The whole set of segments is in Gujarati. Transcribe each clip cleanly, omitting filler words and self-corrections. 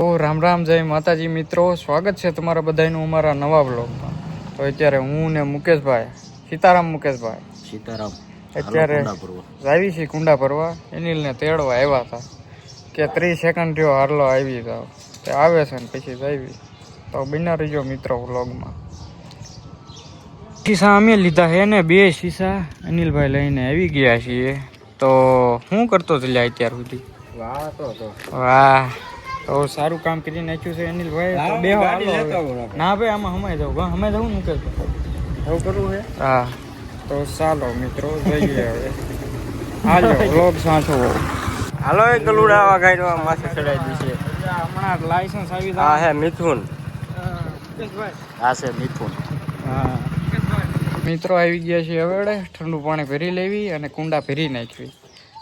તો રામ રામ, જય માતાજી મિત્રો, સ્વાગત છે તમારા બધાનું અમારા નવા બ્લોગમાં. તો અત્યારે હું ને મુકેશભાઈ, સીતારામ અત્યારે આવી છીએ કુંડા ભરવા. અનિલને તેડવા આવ્યા હતા કે 30 સેકન્ડ થયો હારલો આવી જાવ, તે આવે છે ને પછી આવી. તો બિના રહીજો મિત્રો વ્લોગમાં. શીશા અમે લીધા છે ને 2 શીશા અનિલભાઈ લઈને આવી ગયા છીએ. તો શું કરતો ચાલ્યા અત્યાર સુધી? વાહ, તો સારું કામ કરી નાખ્યું છે અનિલભાઈ. તો બે ના ભાઈ, આમાં હમાઈ જાવ, હમાઈ જાવ ને એવું કરવું છે. હા, તો ચાલો મિત્રો જઈએ હવે. હાલો વ્લોગ સાંચવો. હાલો એ ગલુડા વગાડવા માથે ચડાવી દીધી છે. હમણાં લાયસન્સ આવી હા હે મિથુન. હા છે મિથુન. હા મિત્રો આવી ગયા છે હવે. ઠંડુ પાણી ભરી લેવી અને કુંડા ભરી નાખવી.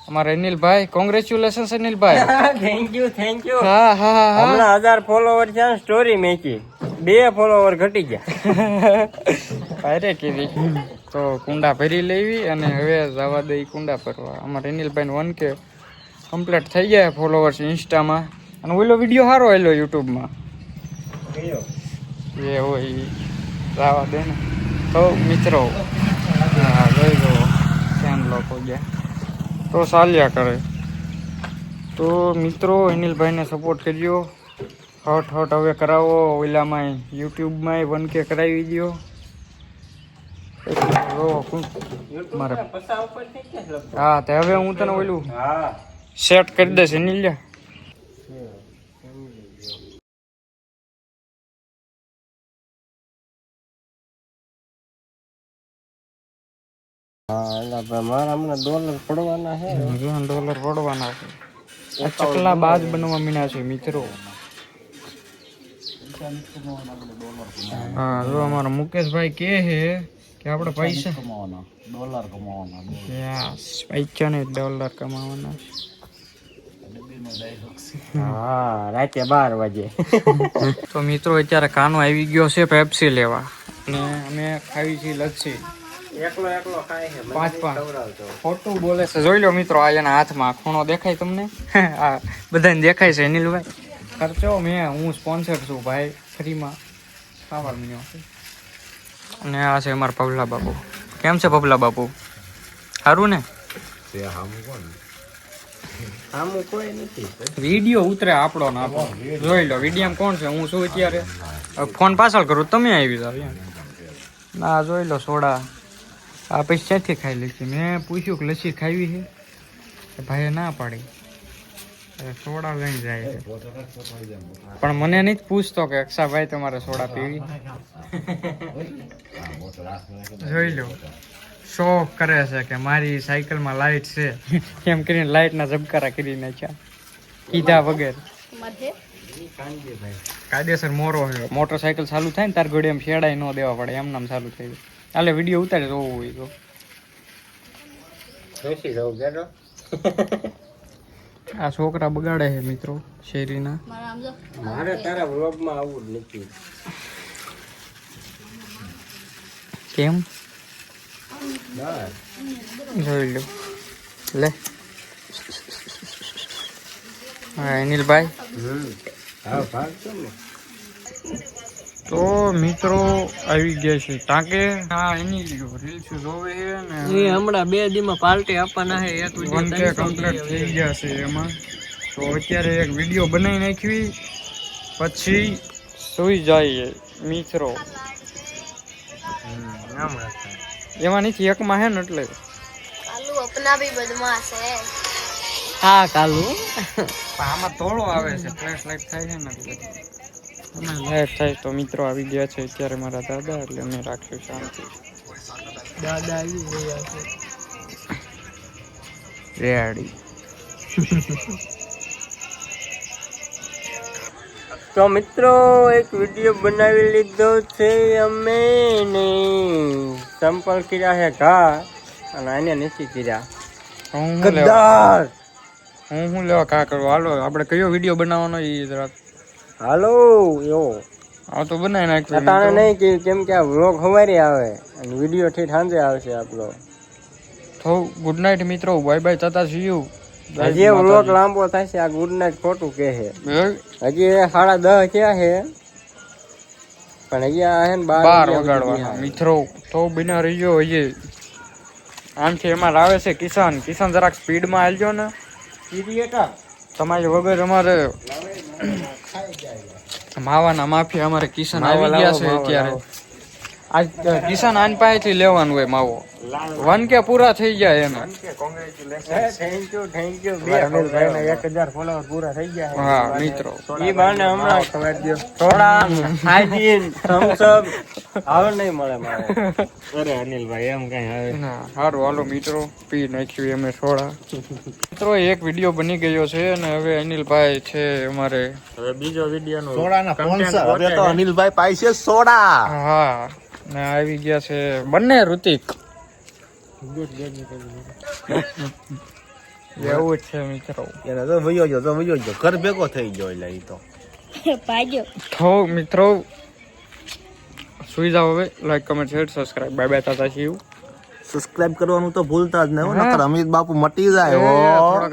અમારા અનિલભાઈ, કોંગ્રેચ્યુલેશન અનિલભાઈ. Thank you. હા હા હા, હમણાં 1000 ફોલોવર છે, સ્ટોરી મેકી 2 ફોલોવર ઘટી ગયા. અરે કીધી. તો કુંડા ભરી લેવી અને હવે જવા દઈ કુંડા ભરવા. અમારા અનિલભાઈ 1K કમ્પ્લીટ થઈ ગયા ફોલોવર્સ ઇન્સ્ટામાં. અને ઓલો વિડીયો સારો આવેલો યુટ્યુબમાં. એ હોય જવા દે ને. તો મિત્રો હા જોઈ લો ધ્યાન લોકો ગયા તો ચાલ્યા કરે. તો મિત્રો અનિલભાઈને સપોર્ટ કરજો. હટ હવે કરાવો. ઓલામાં યુટ્યુબમાં 1K કરાવી દો. મારે હા, તે હવે હું તને ઓલું સેટ કરી દઈશ અનિલ. મારા હમણાં $1 પડવાના છે. $1 પડવાના છે. ચકલા બાજ બનવા મીના છે મિત્રો. હા, જો અમારા મુકેશભાઈ કે છે કે આપણે પૈસા કમાવાના, $1 કમાવાના. પૈસા ને $1 કમાવાના. હા, રાતે 12 વાગે. તો મિત્રો અત્યારે કાનો આવી ગયો છે પેપ્સી લેવા અને અમે ખાવી છીએ લસ્સી. એકલો ખાય છે. 5 ખોટું બોલે છે. જોઈ લો મિત્રો, આ એના હાથમાં ખૂણો દેખાય તમને? આ બધાને દેખાય છે અનિલભાઈ. ખર્ચો હું સ્પોન્સર છું ભાઈ, ફ્રીમાં ખાવા મળ્યો. અને આ છે અમારા પબલા બાપુ. કેમ છે પબલા બાપુ? સારું ને? વિડીયો ઉતરે આપણો ને આપણો. જોઈ લો વિડીયો કોણ છે, હું છું અત્યારે. ફોન પાછળ કરું, તમે આવી જાવ. ના જોઈ લો સોડા. આ પછી ક્યાંથી ખાઈ લઈશ? મેં પૂછ્યું કે લસ્સી ખાવી છે, ભાઈએ ના પાડી. સોડા લઈને જાય છે, પણ મને નથી પૂછતો કે અક્ષાભાઈ તમારે સોડા પીવી. જોઈ લો શોખ કરે છે કે મારી સાયકલમાં લાઈટ છે, એમ કરીને લાઈટના ઝબકારા કરી નાખ્યા કીધા વગર. કાયદેસર મોરો છે. મોટરસાયકલ ચાલુ થાય ને તાર ઘોડે એમ શેડાઈ ન દેવા પડે, એમ નામ ચાલુ થઈ જાય. હાલે વિડીયો ઉતારે જોવું હોય તો. આ છોકરા બગાડે છે મિત્રો શેરીના. મારે તારા વ્લોગમાં આવવું જ નથી. કેમ? જોઈ લો લે. હા અનિલભાઈ. તો મિત્રો આવી ગયા છે ટાંકે. હા અનિલ રીલ્સ જોવે છે ને એ હમણાં 2 દીમાં પાર્ટી આપવાના છે. 1K કમ્પ્લીટ થઈ ગયા છે એમાં. તો અત્યારે એક વિડીયો બનાવી નાખવી પછી સુઈ જાય મિત્રો. એમાં નથી એકમાં હે ને એટલે કાલુ અપના ભી બદમાશ હે. હા કાલુ. આમાં તોડો આવે છે, ફ્લેશ લાઈટ થાય છે ને લાઈટ થાય. તો મિત્રો આવી ગયા છે અત્યારે મારા દાદા, એટલે મેં રાખ્યું શાંતિ. દાદા આવી ગયા છે રેડી. તો મિત્રો એક વિડીયો બનાવી લીધો છે અમે ને. સંપલ કર્યા છે ઘા અને આને નથી કર્યા. હું લેવા કા કરું. હાલો આપણે કયો વિડીયો બનાવવાનો એ જરાક હાલો એવો હા તો બનાવી નાખ્યો. તાણે નહીં કેમ કે આ વ્લોગ સવારે આવે અને વિડીયો ઠેઠ સાંજે આવશે આપણો. તો ગુડ નાઇટ મિત્રો, by bye, Tata C you. હજી વ્લોગ લાંબો થશે. આ ગુડ નાઈટ ખોટું કહે છે. હજી 10:30 થયા છે પણ હજી આ હે ને 12 વગાડવાના મિત્રો. તો બિના રહીજો હજી આમથી એમાં આવે છે કિસાન જરાક સ્પીડમાં હાલજો ને તમારી વગર અમારે માવાના માફિયા અમારે કિસાન આવી ગયા છે અત્યારે. આજ કિસાન આન પાસેથી લેવાનું હોય માવો 1K પૂરા થઈ જાય એને. થેન્ક યુ અનિલભાઈ 1000 ફોલોવર પૂરા થઈ ગયા. હા મિત્રો ઈ બાને હમણાં થોડા હાઈજીન થમ્સ અપ આવે નહીં મળે મારે. અરે અનિલભાઈ એમ કઈ આવે ના સારું હાલો મિત્રો પી નાખ્યું અમે સોડા. મિત્રો એક વિડીયો બની ગયો છે અને હવે અનિલભાઈ છે અમારે હવે બીજો વિડીયો નો સોડાના સ્પોન્સર હવે તો અનિલભાઈ પાઈ છે સોડા. હા ને આવી ગયા છે બંને ઋતિક. એવું જ છે મિત્રો. એને તો વયો ગયો ઘર ભેગો થઈ ગયો એટલે ઈ તો તો મિત્રો સુઈ જાઓ હવે. Like comment share subscribe. Bye bye તાતા છીએ. સબસ્ક્રાઇબ કરવાનું તો ભૂલતા જ નહીં હો, નકર અમિત બાપુ મટી જાય. એ હો થોડાક